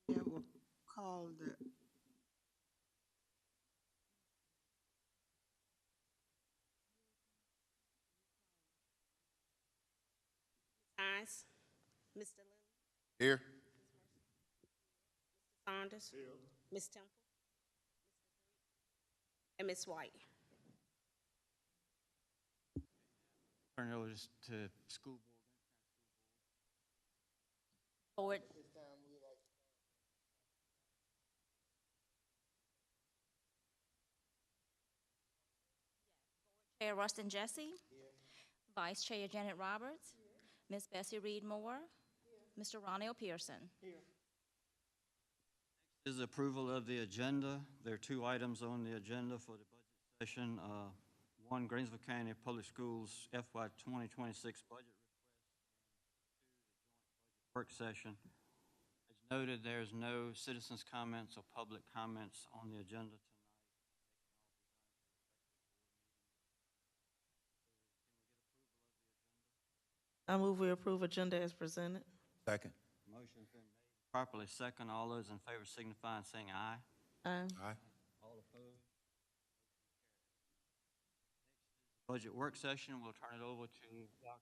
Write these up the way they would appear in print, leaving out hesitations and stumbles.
That will call the Hines, Mr. Lilly, Here. Saunders, Ms. Temple, and Ms. White. Turn it over to school board. Board, Chair Rustin Jesse. Vice Chair Janet Roberts. Ms. Bessie Reed Moore. Mr. Ronnie Pearson. Is approval of the agenda. There are two items on the agenda for the budget session. One, Greensville County Public Schools FY 2026 budget work session. As noted, there's no citizens' comments or public comments on the agenda tonight. I move we approve agenda as presented. Second. Motion's been made properly second. All those in favor signify by saying aye. Aye. Aye. All opposed? Budget work session, we'll turn it over to Dr.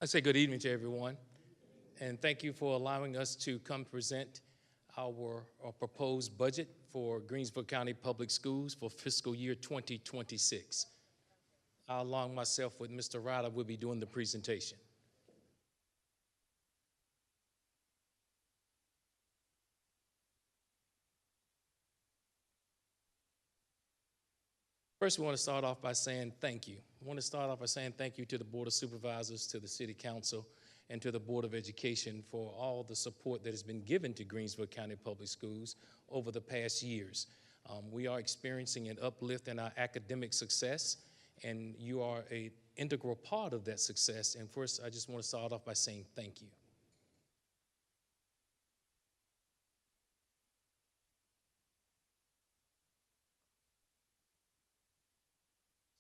I say good evening to everyone, and thank you for allowing us to come present our proposed budget for Greensville County Public Schools for fiscal year 2026. I, along myself with Mr. Ryder, will be doing the presentation. First, we want to start off by saying thank you. I want to start off by saying thank you to the Board of Supervisors, to the City Council, and to the Board of Education for all the support that has been given to Greensville County Public Schools over the past years. We are experiencing an uplift in our academic success, and you are an integral part of that success. And first, I just want to start off by saying thank you.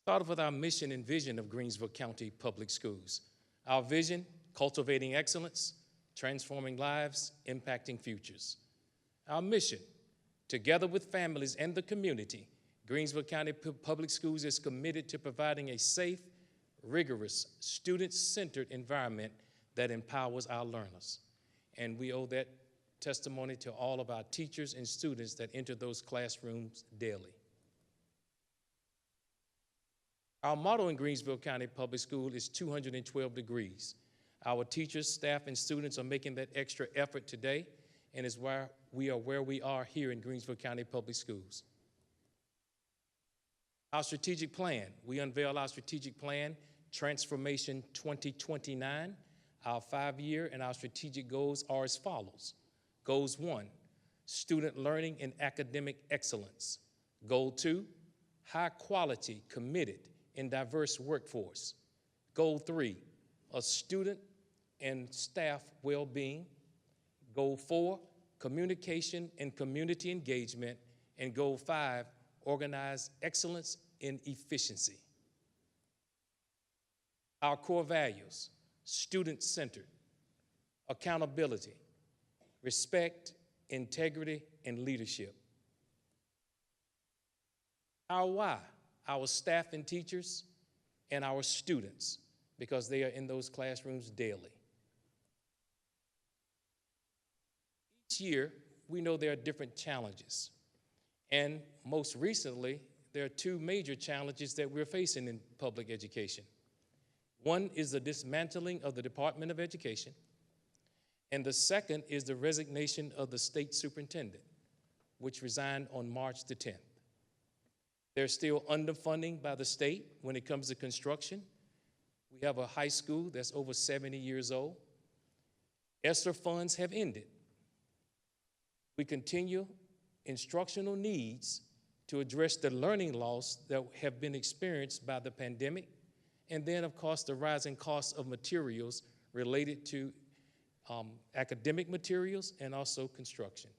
Start off with our mission and vision of Greensville County Public Schools. Our vision, cultivating excellence, transforming lives, impacting futures. Our mission, together with families and the community, Greensville County Public Schools is committed to providing a safe, rigorous, student-centered environment that empowers our learners. And we owe that testimony to all of our teachers and students that enter those classrooms daily. Our motto in Greensville County Public School is 212 degrees. Our teachers, staff, and students are making that extra effort today, and is why we are where we are here in Greensville County Public Schools. Our strategic plan, we unveil our strategic plan, Transformation 2029. Our 5-year and our strategic goals are as follows. Goals 1, student learning and academic excellence. Goal 2, high quality, committed, and diverse workforce. Goal 3, a student and staff well-being. Goal 4, communication and community engagement. And Goal 5, organized excellence in efficiency. Our core values, student-centered, accountability, respect, integrity, and leadership. Our why, our staff and teachers, and our students, because they are in those classrooms daily. Each year, we know there are different challenges. And most recently, there are two major challenges that we're facing in public education. One is the dismantling of the Department of Education, and the second is the resignation of the state superintendent, which resigned on March the 10th. There's still underfunding by the state when it comes to construction. We have a high school that's over 70 years old. ESSER funds have ended. We continue instructional needs to address the learning loss that have been experienced by the pandemic, and then, of course, the rising cost of materials related to academic materials and also construction.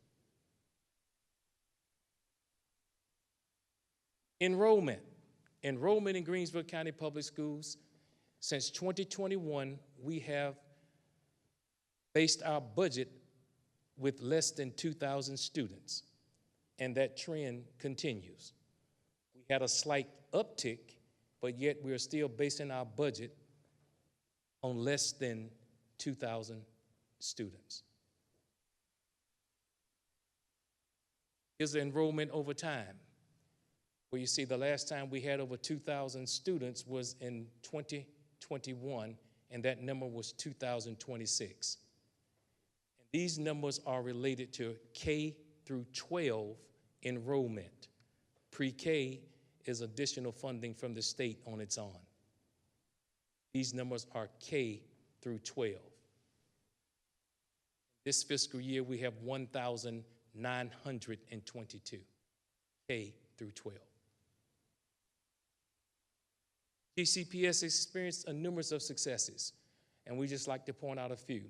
Enrollment. Enrollment in Greensville County Public Schools. Since 2021, we have based our budget with less than 2,000 students, and that trend continues. We had a slight uptick, but yet we are still basing our budget on less than 2,000 students. Here's the enrollment over time, where you see the last time we had over 2,000 students was in 2021, and that number was 2,026. And these numbers are related to K through 12 enrollment. Pre-K is additional funding from the state on its own. These numbers are K through 12. This fiscal year, we have 1,922, K through 12. GCPS experienced a numerous of successes, and we just like to point out a few.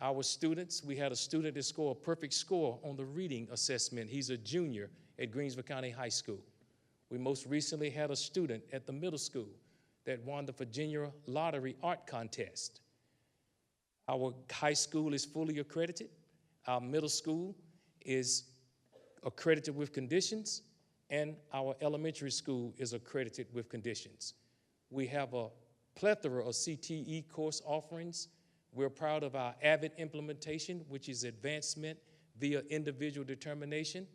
Our students, we had a student that scored a perfect score on the reading assessment. He's a junior at Greensville County High School. We most recently had a student at the middle school that won the Virginia Lottery Art Contest. Our high school is fully accredited. Our middle school is accredited with conditions, and our elementary school is accredited with conditions. We have a plethora of CTE course offerings. We're proud of our AVID implementation, which is advancement via individual determination.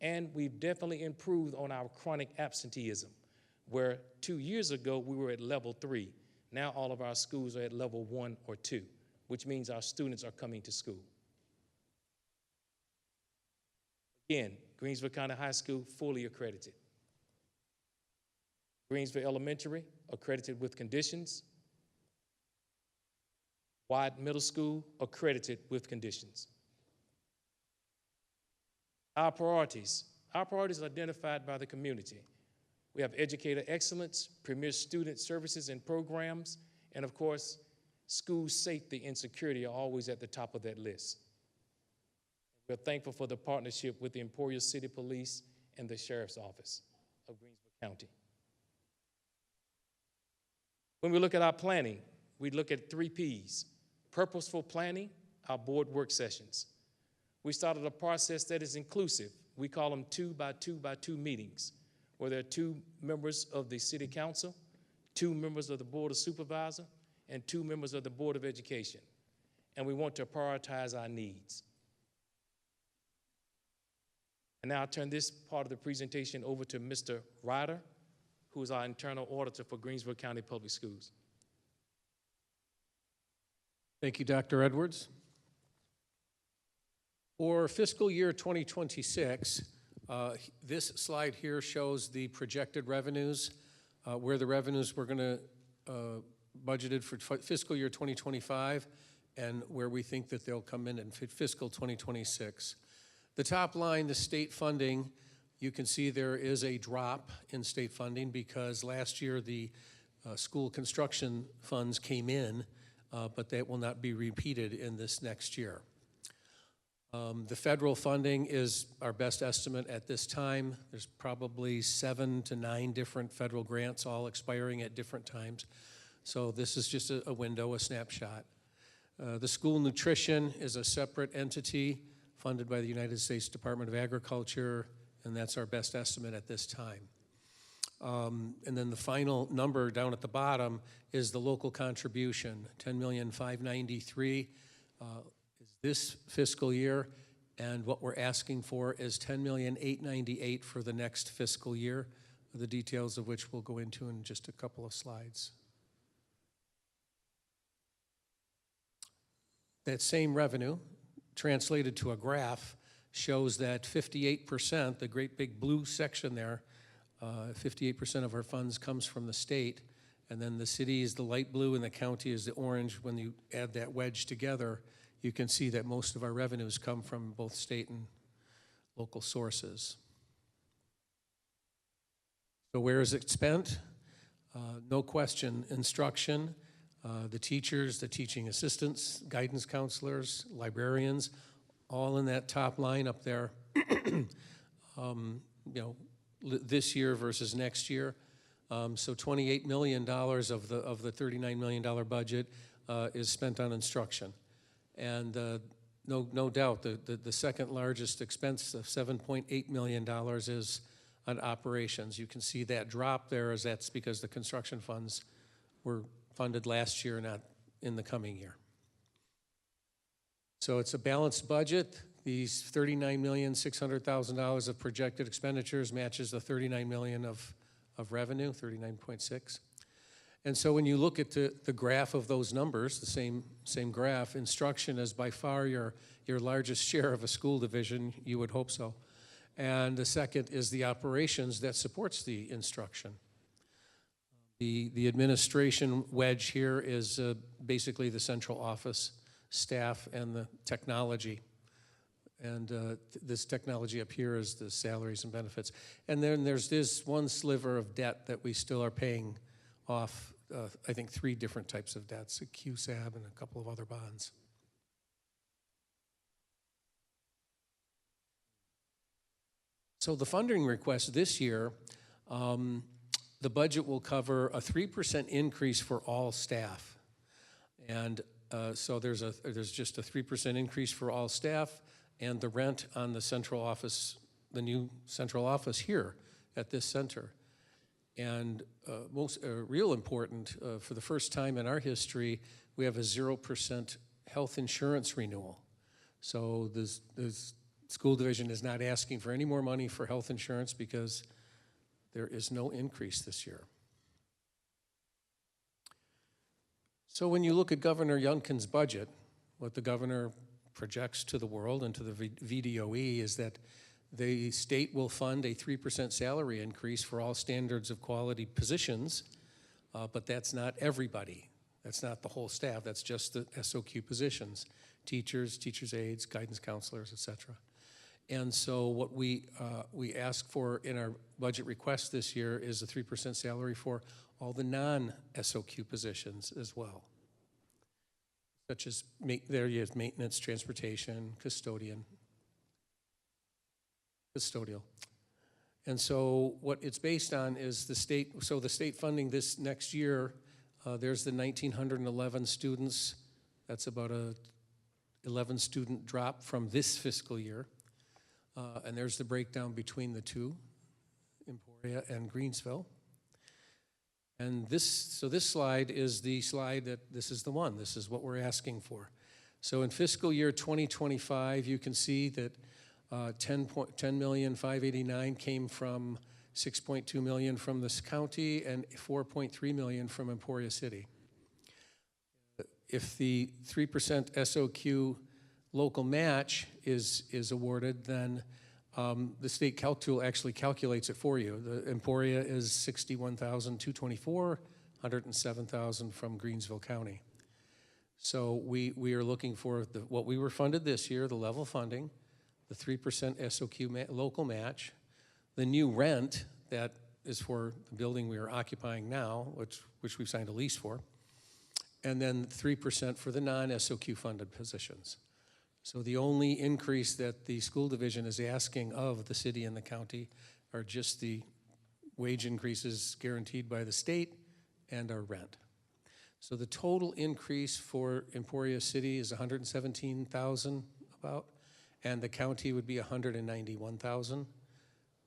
And we've definitely improved on our chronic absenteeism, where 2 years ago we were at level 3. Now all of our schools are at level 1 or 2, which means our students are coming to school. Again, Greensville County High School, fully accredited. Greensville Elementary, accredited with conditions. Wide Middle School, accredited with conditions. Our priorities are identified by the community. We have educator excellence, premier student services and programs, and of course, school safety and security are always at the top of that list. We're thankful for the partnership with the Emporia City Police and the Sheriff's Office of Greensville County. When we look at our planning, we look at 3 Ps. Purposeful planning, our board work sessions. We started a process that is inclusive. We call them 2 by 2 by 2 meetings, where there are 2 members of the City Council, 2 members of the Board of Supervisors, and 2 members of the Board of Education. And we want to prioritize our needs. And now I'll turn this part of the presentation over to Mr. Ryder, who is our internal auditor for Greensville County Public Schools. Thank you, Dr. Edwards. For fiscal year 2026, this slide here shows the projected revenues, where the revenues we're going to budgeted for fiscal year 2025 and where we think that they'll come in fiscal 2026. The top line, the state funding, you can see there is a drop in state funding because last year the school construction funds came in, but that will not be repeated in this next year. The federal funding is our best estimate at this time. There's probably 7 to 9 different federal grants all expiring at different times. So this is just a window, a snapshot. The school nutrition is a separate entity funded by the United States Department of Agriculture, and that's our best estimate at this time. And then the final number down at the bottom is the local contribution, $10,593,000 is this fiscal year, and what we're asking for is $10,898,000 for the next fiscal year, the details of which we'll go into in just a couple of slides. That same revenue, translated to a graph, shows that 58%, the great big blue section there, 58% of our funds comes from the state, and then the city is the light blue and the county is the orange. When you add that wedge together, you can see that most of our revenues come from both state and local sources. So where is it spent? No question, instruction. The teachers, the teaching assistants, guidance counselors, librarians, all in that top line up there. this year versus next year. So $28 million of the $39 million budget is spent on instruction. And no doubt, the second largest expense of $7.8 million is on operations. You can see that drop there, as that's because the construction funds were funded last year, not in the coming year. So it's a balanced budget. These $39,600,000 of projected expenditures matches the $39 million of revenue, 39.6. And so when you look at the graph of those numbers, the same graph, instruction is by far your largest share of a school division, you would hope so. And the second is the operations that supports the instruction. The administration wedge here is basically the central office staff and the technology. And this technology up here is the salaries and benefits. And then there's this one sliver of debt that we still are paying off, I think 3 different types of debts, a QSAB and a couple of other bonds. So the funding request this year, the budget will cover a 3% increase for all staff. And so there's just a 3% increase for all staff, and the rent on the central office, the new central office here at this center. And most real important, for the first time in our history, we have a 0% health insurance renewal. So the school division is not asking for any more money for health insurance because there is no increase this year. So when you look at Governor Youngkin's budget, what the governor projects to the world and to the VDOE is that the state will fund a 3% salary increase for all standards of quality positions, but that's not everybody. That's not the whole staff. That's just the SOQ positions, teachers, teachers' aides, guidance counselors, et cetera. And so what we ask for in our budget request this year is a 3% salary for all the non-SOQ positions as well, such as there you have maintenance, transportation, custodial. And so what it's based on is the state funding this next year, there's the 1,911 students. That's about a 11 student drop from this fiscal year. And there's the breakdown between the two, Emporia and Greensville. And this slide is the slide this is the one. This is what we're asking for. So in fiscal year 2025, you can see that $10,589,000 came from $6.2 million from this county and $4.3 million from Emporia City. If the 3% SOQ local match is awarded, then the state calc tool actually calculates it for you. The Emporia is $61,224, $107,000 from Greensville County. So we are looking for what we were funded this year, the level funding, the 3% SOQ local match, the new rent that is for the building we are occupying now, which we've signed a lease for, and then 3% for the non-SOQ funded positions. So the only increase that the school division is asking of the city and the county are just the wage increases guaranteed by the state and our rent. So the total increase for Emporia City is $117,000 about, and the county would be $191,000.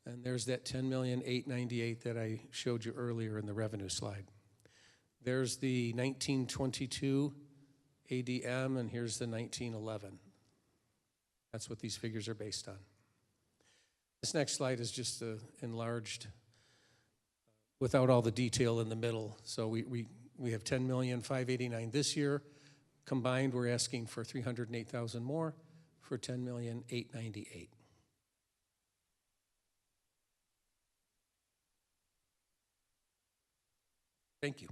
And there's that $10,898,000 that I showed you earlier in the revenue slide. There's the 1922 ADM, and here's the 1911. That's what these figures are based on. This next slide is just enlarged without all the detail in the middle. So we have $10,589,000 this year. Combined, we're asking for $308,000 more for $10,898,000. Thank you.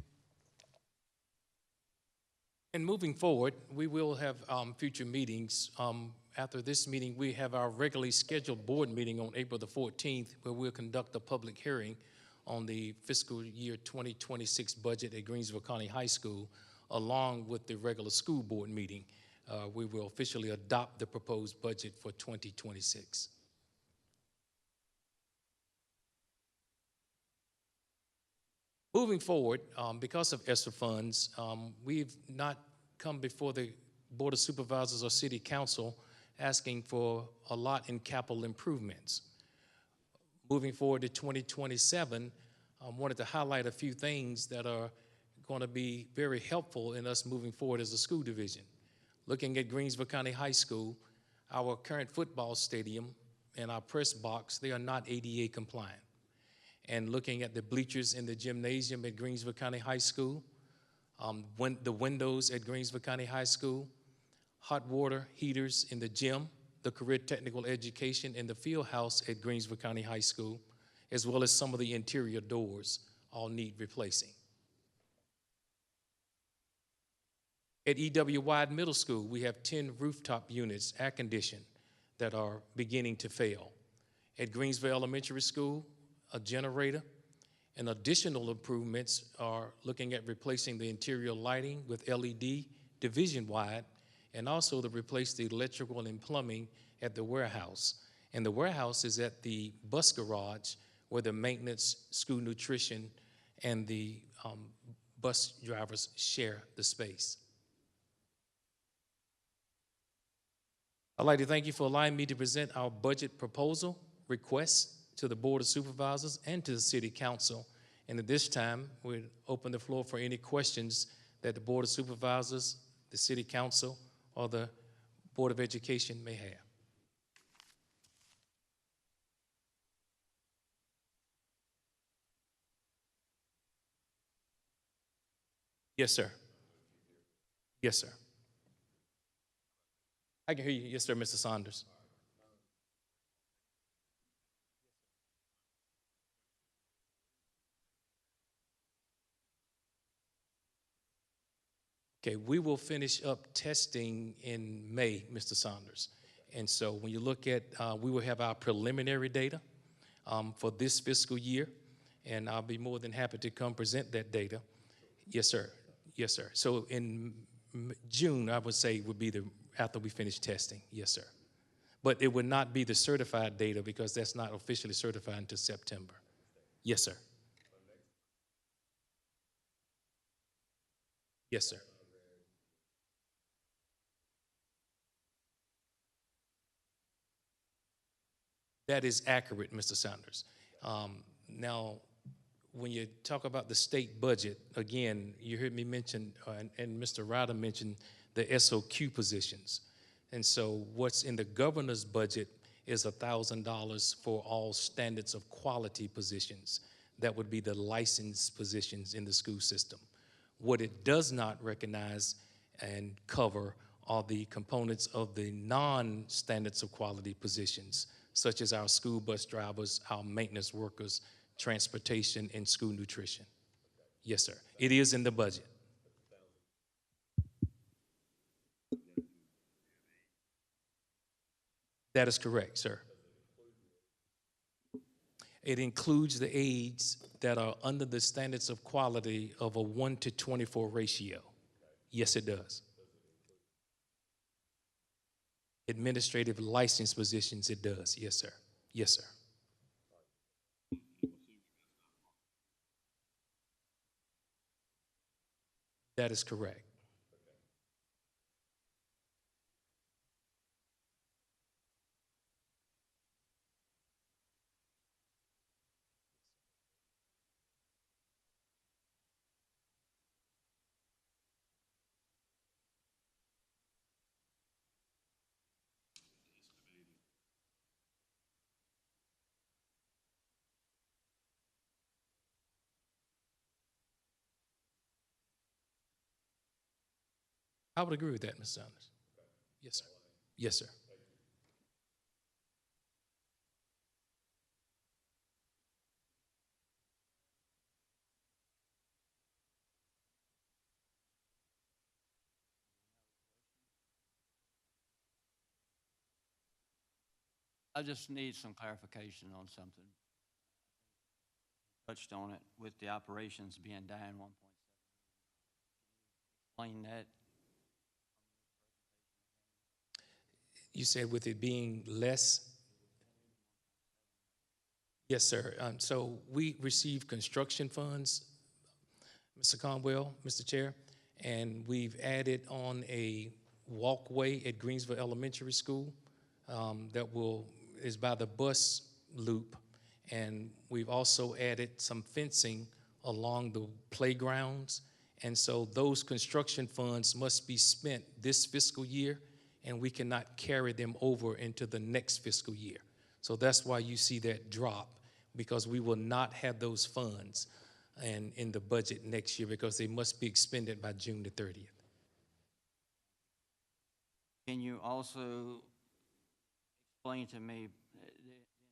And moving forward, we will have future meetings. After this meeting, we have our regularly scheduled board meeting on April the 14th, where we'll conduct a public hearing on the fiscal year 2026 budget at Greensville County High School, along with the regular school board meeting. We will officially adopt the proposed budget for 2026. Moving forward, because of ESSER funds, we've not come before the Board of Supervisors or City Council asking for a lot in capital improvements. Moving forward to 2027, I wanted to highlight a few things that are going to be very helpful in us moving forward as a school division. Looking at Greensville County High School, our current football stadium and our press box, they are not ADA compliant. And looking at the bleachers in the gymnasium at Greensville County High School, the windows at Greensville County High School, hot water heaters in the gym, the career technical education, and the field house at Greensville County High School, as well as some of the interior doors, all need replacing. At E.W. Wyde Middle School, we have 10 rooftop units, air conditioned, that are beginning to fail. At Greensville Elementary School, a generator, and additional improvements are looking at replacing the interior lighting with LED division-wide, and also to replace the electrical and plumbing at the warehouse. And the warehouse is at the bus garage where the maintenance, school nutrition, and the bus drivers share the space. I'd like to thank you for allowing me to present our budget proposal request to the Board of Supervisors and to the City Council. And at this time, we'll open the floor for any questions that the Board of Supervisors, the City Council, or the Board of Education may have. Yes, sir. Yes, sir. I can hear you. Yes, sir, Mr. Saunders. Okay, we will finish up testing in May, Mr. Saunders. And so when you look at, we will have our preliminary data for this fiscal year, and I'll be more than happy to come present that data. Yes, sir. Yes, sir. So in June, I would say, would be after we finish testing. Yes, sir. But it would not be the certified data because that's not officially certified until September. Yes, sir. Yes, sir. That is accurate, Mr. Saunders. Now, when you talk about the state budget, again, you heard me mention, and Mr. Ryder mentioned the SOQ positions. And so what's in the governor's budget is $1,000 for all standards of quality positions. That would be the licensed positions in the school system. What it does not recognize and cover are the components of the non-standards of quality positions, such as our school bus drivers, our maintenance workers, transportation, and school nutrition. Yes, sir. It is in the budget. That is correct, sir. It includes the aides that are under the standards of quality of a 1:24 ratio. Yes, it does. Administrative license positions, it does. Yes, sir. Yes, sir. That is correct. I would agree with that, Mr. Saunders. Yes, sir. Yes, sir. I just need some clarification on something. Touched on it with the operations being down 1.7. Explain that. You said with it being less? Yes, sir. So we receive construction funds Mr. Conwell, Mr. Chair, and we've added on a walkway at Greensville Elementary School is by the bus loop. And we've also added some fencing along the playgrounds. And so those construction funds must be spent this fiscal year, and we cannot carry them over into the next fiscal year. So that's why you see that drop, because we will not have those funds in the budget next year because they must be expended by June the 30th. Can you also explain to me, the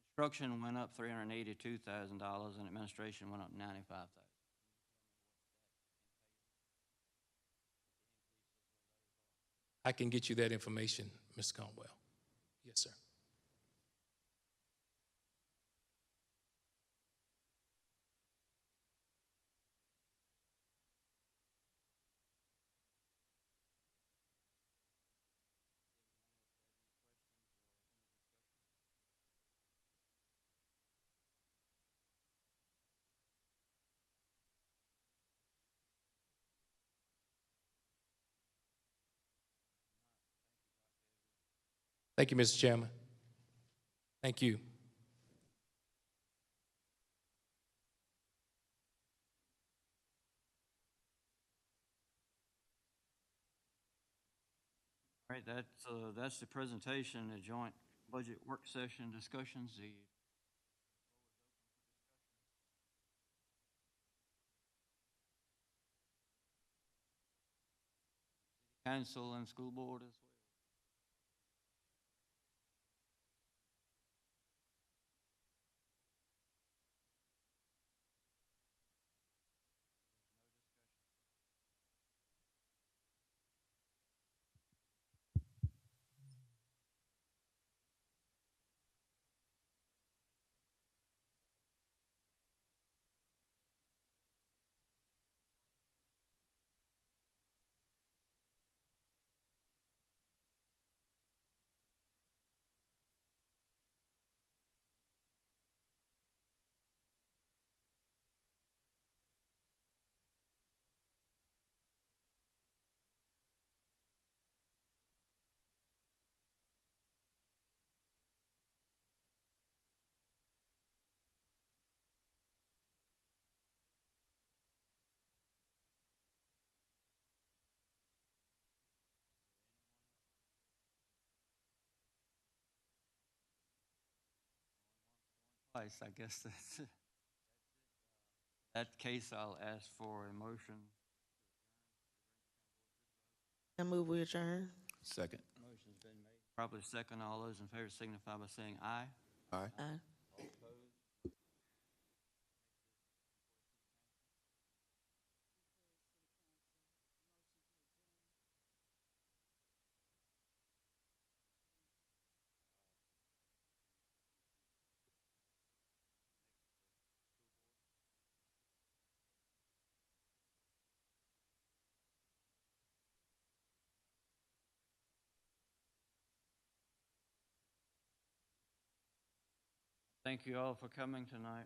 instruction went up $382,000 and administration went up $95,000. I can get you that information, Mr. Conwell. Yes, sir. Thank you, Mr. Chairman. Thank you. All right, that's the presentation, the joint budget work session discussions. The council and school board as well. Twice, I guess that's it. That case, I'll ask for a motion. I move we adjourn. Second. Motion's been made. Probably second. All those in favor signify by saying aye. Aye. Aye. Thank you all for coming tonight.